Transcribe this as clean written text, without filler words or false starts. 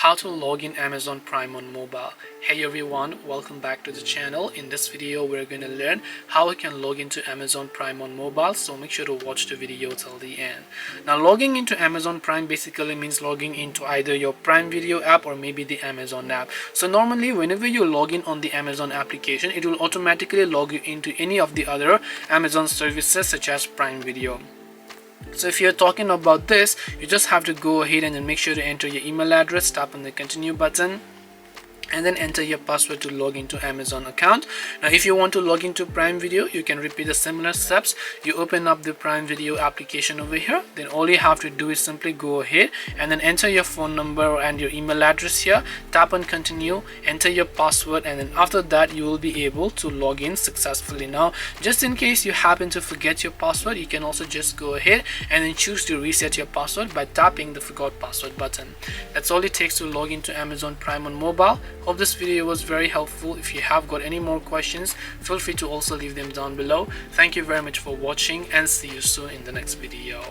how to log in Amazon Prime on mobile. Hey everyone, welcome back to the channel. In this video we're going to learn how we can log into Amazon Prime on mobile, so make sure to watch the video till the end. Now, logging into Amazon Prime basically means logging into either your Prime Video app or maybe the Amazon app. So normally whenever you log in on the Amazon application, it will automatically log you into any of the other Amazon services such as Prime Video. So if you're talking about this, you just have to go ahead and then make sure to enter your email address, tap on the continue button, and then enter your password to log into Amazon account. Now if you want to log into Prime Video, you can repeat the similar steps. You open up the Prime Video application over here, then all you have to do is simply go ahead and then enter your phone number and your email address here, tap on continue, enter your password, and then after that you will be able to log in successfully. Now just in case you happen to forget your password, you can also just go ahead and then choose to reset your password by tapping the forgot password button. That's all it takes to log into Amazon Prime on mobile. Hope this video was very helpful. If you have got any more questions, feel free to also leave them down below. Thank you very much for watching and see you soon in the next video.